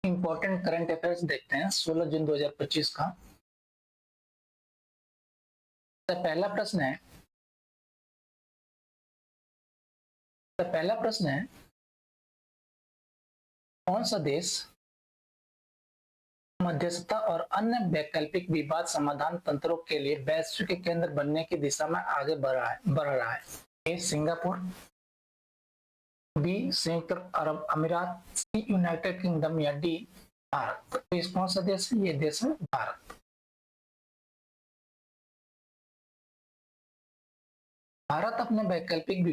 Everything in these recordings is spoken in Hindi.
इंपॉर्टेंट करंट अफेयर्स देखते हैं 16 जून 2025 का। तो पहला प्रश्न है कौन सा देश मध्यस्थता और अन्य वैकल्पिक विवाद समाधान तंत्रों के लिए वैश्विक केंद्र बनने की दिशा में आगे बढ़ रहा है। ए सिंगापुर, बी संयुक्त अरब अमीरात, सी यूनाइटेड किंगडम या डी भारत। तो इस कौन सा देश है? ये देश है भारत। भारत अपने वैकल्पिक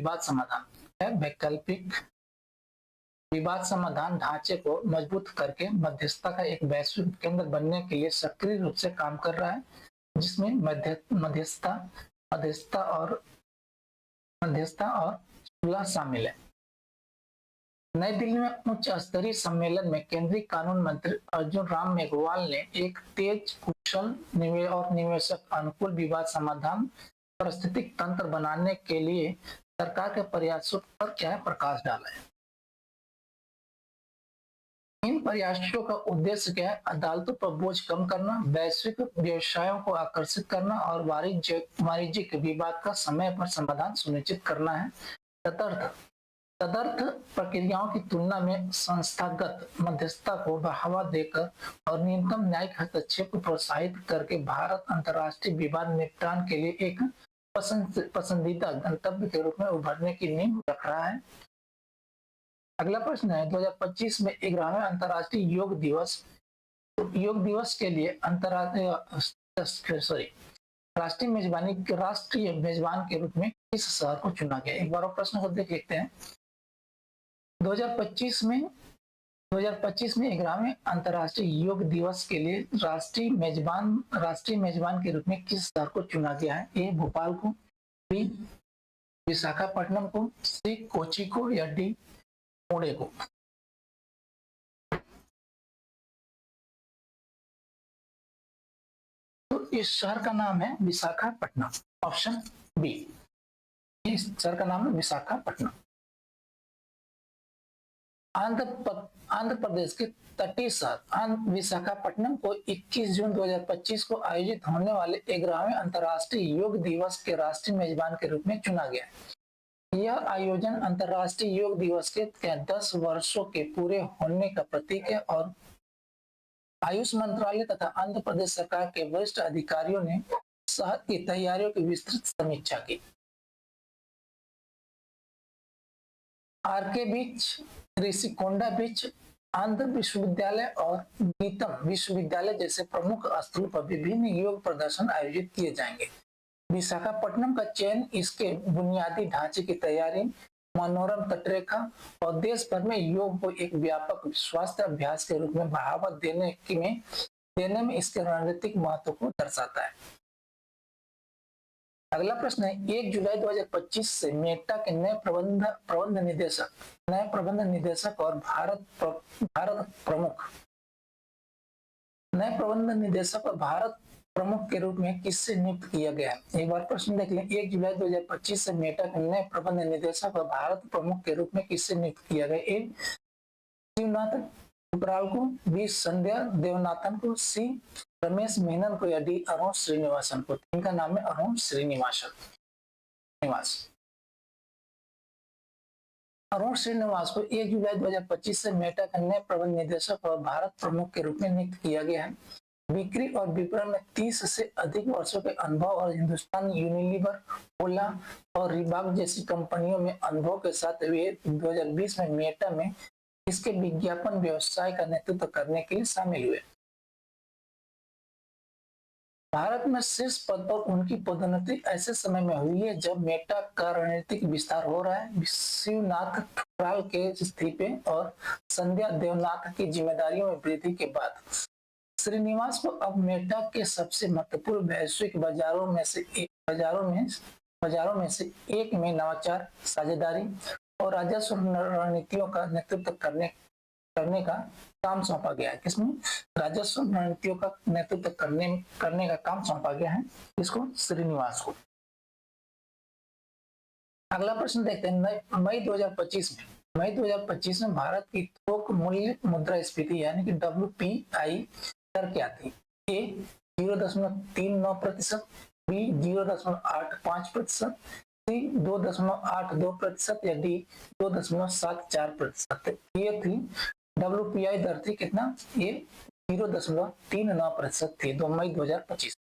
विवाद समाधान ढांचे को मजबूत करके मध्यस्थता का एक वैश्विक केंद्र बनने के लिए सक्रिय रूप से काम कर रहा है, जिसमें मध्यस्थता और सुलह शामिल है। नई दिल्ली में उच्च स्तरीय सम्मेलन में केंद्रीय कानून मंत्री अर्जुन राम मेघवाल ने एक तेज, कुशल और निवेशक अनुकूल विवाद समाधान पारिस्थितिक तंत्र बनाने के लिए सरकार के प्रयासों पर क्या प्रकाश डाला है। इन प्रयासों का उद्देश्य क्या है? अदालतों पर बोझ कम करना, वैश्विक व्यवसायों को आकर्षित करना और वाणिज्यिक विवाद का समय पर समाधान सुनिश्चित करना है। तदर्थ प्रक्रियाओं की तुलना में संस्थागत मध्यस्थता को बढ़ावा देकर और न्यूनतम न्यायिक हस्तक्षेप को प्रोत्साहित करके भारत अंतर्राष्ट्रीय विवाद निपटान के लिए एक पसंदीदा गंतव्य के रूप में उभरने की नींव रख रहा है। अगला प्रश्न है 2025 में 11वें अंतर्राष्ट्रीय योग दिवस के लिए राष्ट्रीय मेजबान के रूप में किस शहर को चुना गया? एक बार प्रश्न को देख लेते हैं। 2025 में 11वें अंतर्राष्ट्रीय योग दिवस के लिए राष्ट्रीय मेजबान के रूप में किस शहर को चुना गया है? ए भोपाल को, बी विशाखापट्टनम को, सी कोची को या डी पुणे को। तो इस शहर का नाम है विशाखापट्टनम, ऑप्शन बी। इस शहर का नाम है विशाखापट्टनम। आंध्र प्रदेश के तटीय शहर विशाखापट्टनम को 21 जून 2025 को आयोजित होने वाले 11वें अंतर्राष्ट्रीय योग दिवस के राष्ट्रीय मेजबान के रूप में चुना गया। यह आयोजन अंतर्राष्ट्रीय योग दिवस के 10 वर्षों के पूरे होने का प्रतीक है और आयुष मंत्रालय तथा आंध्र प्रदेश सरकार के वरिष्ठ अधिकारियों ने शहर की तैयारियों की विस्तृत समीक्षा की। आरके बीच, ऋषिकोंडा बीच, आंध्र विश्वविद्यालय और गीतम विश्वविद्यालय जैसे प्रमुख स्थलों पर विभिन्न योग प्रदर्शन आयोजित किए जाएंगे। विशाखापट्टनम का चयन इसके बुनियादी ढांचे की तैयारी, मनोरम तटरेखा और देश भर में योग को एक व्यापक स्वास्थ्य अभ्यास के रूप में बढ़ावा देने में इसके रणनीतिक महत्व को दर्शाता है। अगला प्रश्न है 1 जुलाई 2025 से मेटा के नए प्रबंध निदेशक और भारत प्रमुख के रूप में किससे नियुक्त किया गया है? एक बार प्रश्न देख लें। 1 जुलाई 2025 से मेटा के नए प्रबंध निदेशक और भारत प्रमुख के रूप में किससे नियुक्त किया गया? ए शिवनाथ उपराल को, बी संध्या देवनाथन को, सी रमेश मेनन को या डी अरुण श्रीनिवासन को। इनका नाम है अरुण श्रीनिवास को 1 जुलाई 2025 से मेटा के नए प्रबंध निदेशक और भारत प्रमुख के रूप में नियुक्त किया गया है। बिक्री और विपणन में 30 से अधिक वर्षों के अनुभव और हिंदुस्तान यूनिलीवर, ओला और रिबाक जैसी कंपनियों में अनुभव के साथ वे 2020 में मेटा में इसके विज्ञापन व्यवसाय का नेतृत्व करने के लिए शामिल हुए। भारत में शीर्ष पद पर उनकी पदोन्नति ऐसे समय में हुई है जब मेटा का रणनीतिक विस्तार हो रहा है। शिवनाथ ठुकराल के इस्तीफे और संध्या देवनाथ की जिम्मेदारियों में वृद्धि के बाद श्रीनिवास को अब मेटा के सबसे महत्वपूर्ण वैश्विक बाजारों में से एक में नवाचार, साझेदारी और राजस्व रणनीतियों का नेतृत्व करने का काम सौंपा गया है। किसमें? राजस्व रणनीतियों का नेतृत्व करने का काम सौंपा गया है इसको, श्रीनिवास को। अगला प्रश्न देखते हैं। मई 2025 में मई 2025 में भारत की थोक मूल्य मुद्रास्फीति यानी कि WPI दर क्या थी? ए 0.39%, बी 0.85%, सी 2.82% या डी 2.74%। ये थी WPI दर थी कितना? ये 0.39% थी मई 2025।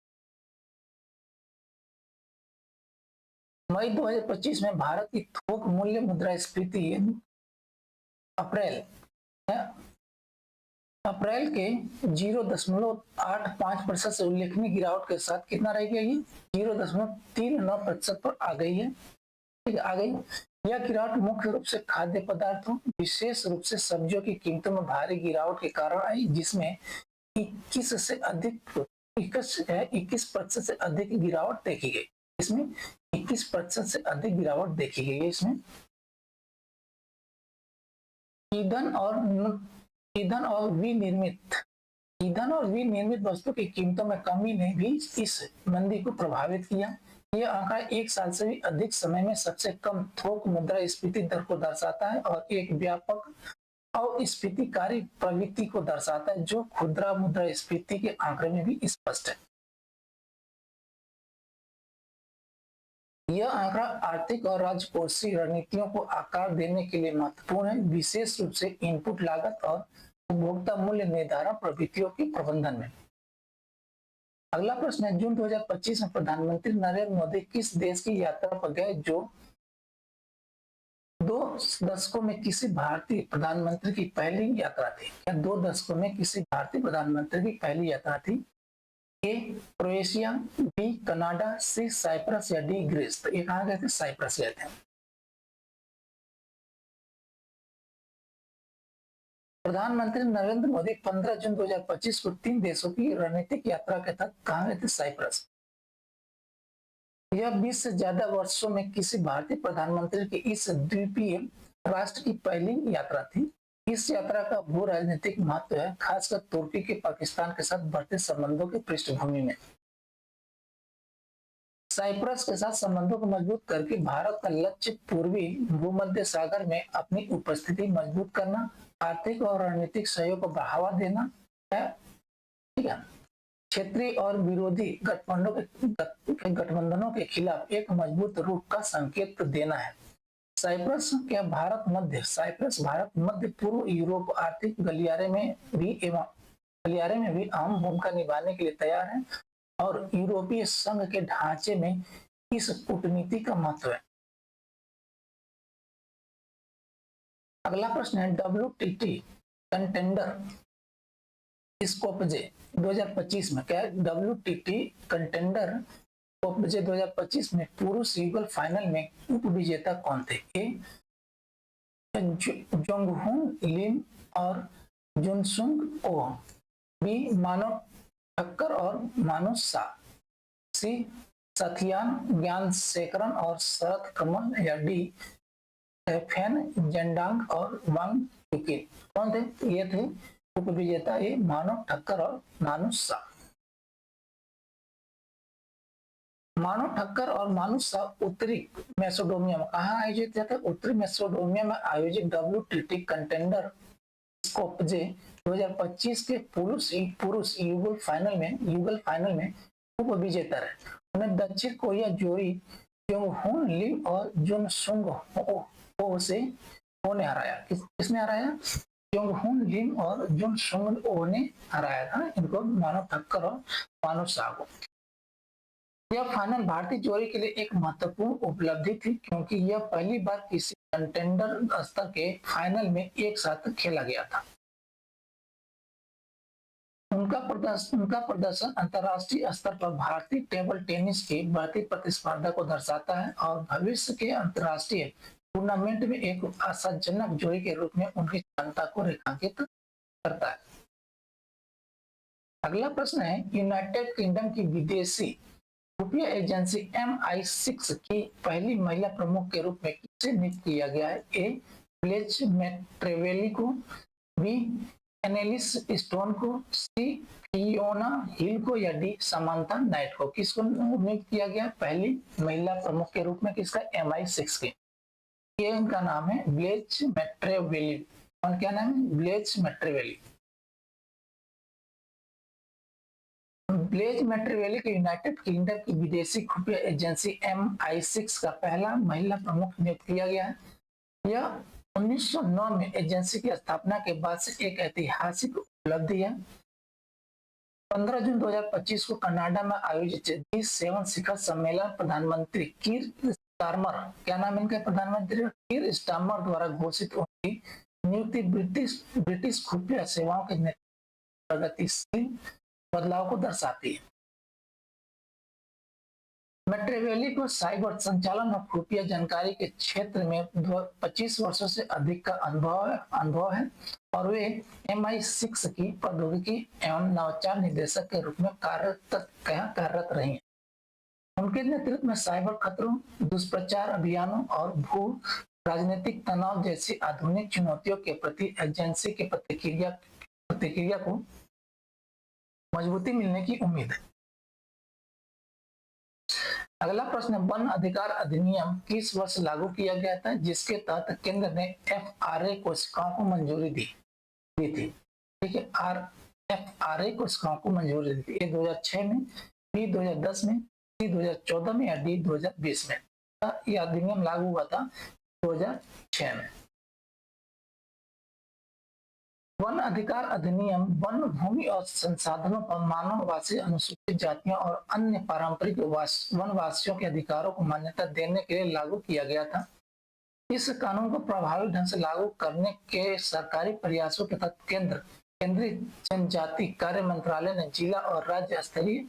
मई 2025 में भारत की थोक मूल्य मुद्रास्फीति अप्रैल के 0.85% से उल्लेखनीय गिरावट के साथ कितना रह गया? ये 0.39% पर आ गई है। ठीक आ गई। यह गिरावट मुख्य रूप से खाद्य पदार्थों, विशेष रूप से सब्जियों की कीमतों में भारी गिरावट के कारण आई, जिसमें 21% से अधिक गिरावट देखी गई। इसमें 21% से अधिक गिरावट देखी गई है। इसमें ईंधन और विनिर्मित वस्तु की कीमतों में कमी ने भी इस मंदी को प्रभावित किया। यह आंकड़ा एक साल से भी अधिक समय में सबसे कम थोक मुद्रास्फीति दर को दर्शाता है और एक व्यापक अस्फीतिकारी प्रवृत्ति को दर्शाता है, जो खुदरा मुद्रास्फीति के आंकड़े में भी स्पष्ट है। यह आंकड़ा आर्थिक और राजकोषीय रणनीतियों को आकार देने के लिए महत्वपूर्ण है, विशेष रूप से इनपुट लागत और उपभोक्ता मूल्य निर्धारण प्रवृत्तियों के प्रबंधन में। अगला प्रश्न है, जून 2025 में प्रधानमंत्री नरेंद्र मोदी किस देश की यात्रा पर गए जो 2 दशकों में किसी भारतीय प्रधानमंत्री की पहली यात्रा थी? क्या 2 दशकों में किसी भारतीय प्रधानमंत्री की पहली यात्रा थी? ए क्रोएशिया, बी कनाडा, सी साइप्रस या डी ग्रीस? तो ये कहाँ गए थे? साइप्रस गए थे। प्रधानमंत्री नरेंद्र मोदी 15 जून 2025 को 3 देशों की रणनीतिक यात्रा के तहत कहाँ गए थे? साइप्रस। यह 20 से ज्यादा वर्षों में किसी भारतीय प्रधानमंत्री की इस द्वीपीय राष्ट्र की पहली यात्रा थी। इस यात्रा का भू राजनीतिक महत्व है, खासकर तुर्की के पाकिस्तान के साथ बढ़ते संबंधों की पृष्ठभूमि में। साइप्रस के साथ संबंधों को मजबूत करके भारत का लक्ष्य पूर्वी भूमध्य सागर में अपनी उपस्थिति मजबूत करना, आर्थिक और रणनीतिक सहयोग को बढ़ावा देना है। ठीक है। क्षेत्रीय और विरोधी गठबंधनों के खिलाफ एक मजबूत रूप का संकेत देना है। साइप्रस भारत मध्य पूर्व यूरोप आर्थिक गलियारे में भी अहम भूमिका निभाने के लिए तैयार है और यूरोपीय संघ के ढांचे में इस कूटनीति का महत्व है। अगला प्रश्न है, WTT कंटेंडर स्कोपजे 2025 में क्या है? WTT कंटेंडर स्कोपजे 2025 में पुरुष युगल फाइनल में उप विजेता कौन थे? ए जोंगहुन लिन और जुनसुंग ओ, बी मानव ठक्कर और मानुष सा, सी सथियान ज्ञानशेखरन और शरद कमल या डी फेन जेंडांग और वांग चुकिन? कौन थे? ये थे उप विजेता, ये मानव ठक्कर और मानुष सा। मानव ठक्कर और मानुष सा उत्तरी मैसेडोनिया में कहाँ आयोजित थे? उत्तरी मैसेडोनिया में आयोजित WTT कंटेंडर स्कोपजे 2025 के पुरुष युगल फाइनल में उप विजेता रहे। उन्हें दक्षिण कोरिया जोड़ी जोंगहुन ली और जुनसुंग ओ से ने हराया। किसने हराया? जोंगहुन लिम और जुनसुंग ओ ने हराया था इनको, मानव ठक्कर और मानुष सा को। यह फाइनल भारतीय जोड़ी के लिए एक महत्वपूर्ण उपलब्धि थी, क्योंकि यह पहली बार किसी कंटेंडर स्तर के फाइनल में एक साथ खेला गया था। उनका प्रदर्शन अंतर्राष्ट्रीय स्तर पर भारतीय टेबल टेनिस की बढ़ती प्रतिस्पर्धा को दर्शाता है और भविष्य के अंतर्राष्ट्रीय टूर्नामेंट में एक आशाजनक जोड़ी के रूप में उनकी क्षमता को रेखांकित करता है। अगला प्रश्न है, यूनाइटेड किंगडम की विदेशी रुपया एजेंसी MI6 की पहली महिला प्रमुख के रूप में किसे नियुक्त किया गया है? ए ब्लेज मैट्रेवेली को, बी एनेलिस स्टोन को, सी फियोना हिल को या डी समांथा नाइट को? किसको नियुक्त किया गया पहली महिला प्रमुख के रूप में? किसका? MI6 के। ये इनका नाम है ब्लेच मैट्रेवेली। और क्या नाम है? ब्लेच मैट्रेवेली। ब्लेज मैट्रेवेली को यूनाइटेड किंगडम की विदेशी खुफिया एजेंसी MI6 का पहला महिला प्रमुख नियुक्त किया गया है। यह 1909 में एजेंसी की स्थापना के बाद से एक ऐतिहासिक उपलब्धि है। 15 जून 2025 को कनाडा में आयोजित G7 शिखर सम्मेलन प्रधानमंत्री कीर स्टारमर, क्या नाम इनके प्रधानमंत्री? कीर स्टारमर द्वारा घोषित उनकी नियुक्ति ब्रिटिश खुफिया सेवाओं के प्रगतिशील बदलाव को दर्शाती है। मैट्रेवेली को साइबर संचालन और खुफिया जानकारी के क्षेत्र में 25 वर्षों से अधिक का अनुभव है और वे MI6 की प्रौद्योगिकी एवं नवाचार निदेशक के रूप में कार्यरत रही हैं। उनके नेतृत्व में साइबर खतरों, दुष्प्रचार अभियानों और भू राजनीतिक तनाव जैसी आधुनिक चुनौतियों के प्रति एजेंसी की प्रतिक्रिया को मजबूती मिलने की उम्मीद है। अगला प्रश्न, वन अधिकार अधिनियम किस वर्ष लागू किया गया था जिसके तहत केंद्र ने FRA कोशिकाओं को मंजूरी दी थी? ठीक है, FRA कोशिकाओं को मंजूरी दी थी। ए 2006 में, बी 2010 में, सी 2014 में या डी 2020 में? यह अधिनियम लागू हुआ था 2006 में। वन अधिकार अधिनियम वन भूमि और संसाधनों पर मानववासी, अनुसूचित जातियों और अन्य पारंपरिक वनवासियों के अधिकारों को मान्यता देने के लिए लागू किया गया था। इस कानून को प्रभावी ढंग से लागू करने के सरकारी प्रयासों के तहत केंद्रीय जनजाति कार्य मंत्रालय ने जिला और राज्य स्तरीय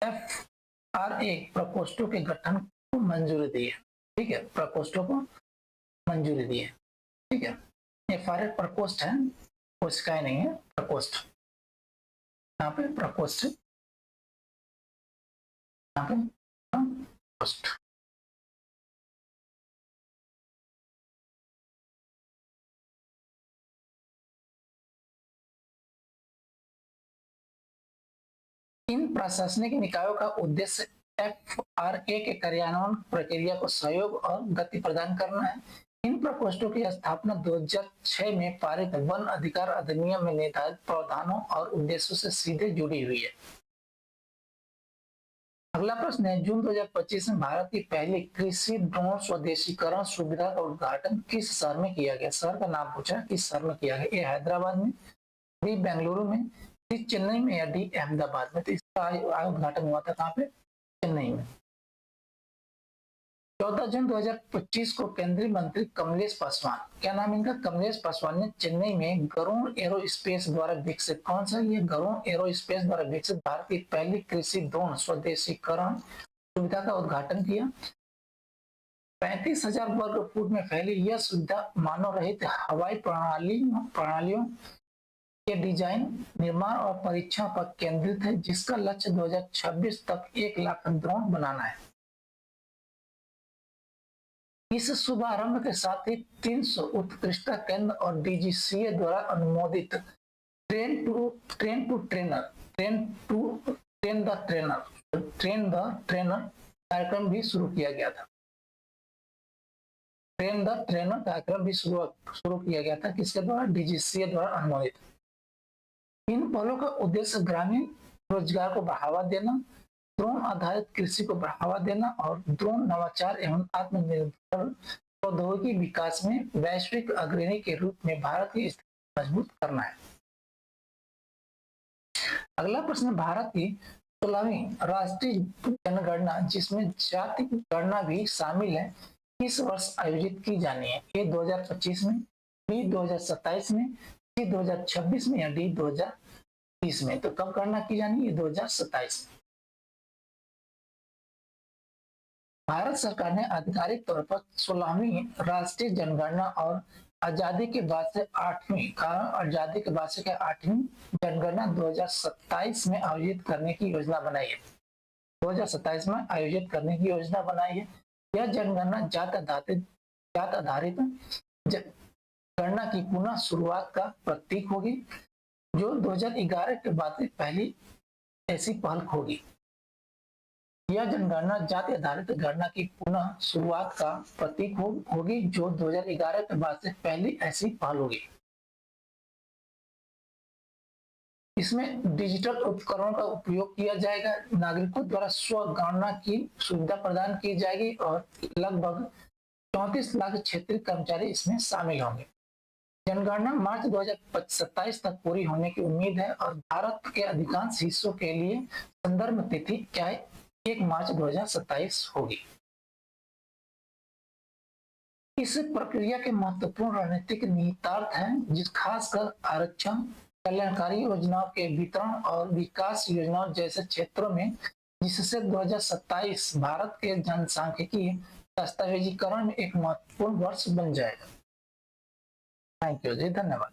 FRA प्रकोष्ठों के गठन को मंजूरी दी है। ठीक है, प्रकोष्ठों को मंजूरी दी है। ठीक है, FRA प्रकोष्ठ है, कोशिकाएं नहीं है, प्रकोष्ठ। यहाँ पे प्रकोष्ठ, यहाँ पे प्रकोष्ठ। इन प्रशासनिक निकायों का उद्देश्य FRA के कार्यान्वयन प्रक्रिया को सहयोग और गति प्रदान करना है। इन प्रकोष्ठों की स्थापना 2006 में पारित वन अधिकार अधिनियम में निर्धारित प्रावधानों और उद्देश्यों से सीधे जुड़ी हुई है। अगला प्रश्न है, जून 2025 में भारत की पहली कृषि ड्रोन स्वदेशीकरण सुविधा का उद्घाटन किस शहर में किया गया? शहर का नाम पूछा, किस शहर में किया गया? ए हैदराबाद में, बी बेंगलुरु में, सी चेन्नई में या डी अहमदाबाद में? तो इसका उद्घाटन हुआ था कहाँ पे? चेन्नई में। 14 जून 2025 को केंद्रीय मंत्री कमलेश पासवान, क्या नाम इनका? कमलेश पासवान ने चेन्नई में गरुड़ एरोस्पेस द्वारा विकसित, कौन सा? ये गरुड़ एरोस्पेस द्वारा विकसित भारत की पहली कृषि ड्रोन स्वदेशीकरण सुविधा का उद्घाटन किया। 35,000 वर्ग फुट में फैली यह सुविधा मानव रहित हवाई प्रणालियों के डिजाइन, निर्माण और परीक्षण पर केंद्रित है, जिसका लक्ष्य 2026 तक 1 लाख ड्रोन बनाना है। इस शुभारंभ के साथ ही 300 उत्कृष्टता केंद्र और DGCA द्वारा अनुमोदित ट्रेन द ट्रेनर कार्यक्रम भी शुरू किया गया था। ट्रेन द ट्रेनर कार्यक्रम भी शुरू किया गया था, किसके द्वारा? DGCA द्वारा अनुमोदित। इन पहलों का उद्देश्य ग्रामीण रोजगार को बढ़ावा देना, ड्रोन आधारित कृषि को बढ़ावा देना और ड्रोन नवाचार एवं आत्मनिर्भर प्रौद्योगिकी विकास में वैश्विक अग्रणी के रूप में भारत की स्थिति मजबूत करना है। अगला प्रश्न, भारत की 16वीं राष्ट्रीय जनगणना, जिसमें जाति गणना भी शामिल है, किस वर्ष आयोजित की जानी है? ए 2025 में, बी 2027 में, सी 2026 में या डी 2030 में? तो कब गणना की जानी है? 2027 में। भारत सरकार ने आधिकारिक तौर पर 16वीं राष्ट्रीय जनगणना और आजादी के बाद से 8वीं जनगणना 2027 में आयोजित करने की योजना बनाई है। 2027 में आयोजित करने की योजना बनाई है। यह जनगणना जात आधारित गणना की पुनः शुरुआत का प्रतीक होगी, जो 2011 के बाद पहली ऐसी पहल होगी। यह जनगणना जाति आधारित गणना की पुनः शुरुआत का प्रतीक होगी, जो 2011 के बाद से पहली ऐसी पहल होगी। इसमें डिजिटल उपकरणों का उपयोग किया जाएगा, नागरिकों द्वारा स्व गणना की सुविधा प्रदान की जाएगी और लगभग 34 लाख क्षेत्रीय कर्मचारी इसमें शामिल होंगे। जनगणना मार्च 2027 तक पूरी होने की उम्मीद है और भारत के अधिकांश हिस्सों के लिए संदर्भ तिथि क्या है, 1 मार्च 2027 होगी। इस प्रक्रिया के महत्वपूर्ण रणनीतिक निहितार्थ हैं, जिस खासकर आरक्षण, कल्याणकारी योजनाओं के वितरण और विकास योजनाओं जैसे क्षेत्रों में, जिससे 2027 भारत के जनसांख्यिकीय दस्तावेजीकरण में एक महत्वपूर्ण वर्ष बन जाएगा। थैंक यू जी, धन्यवाद।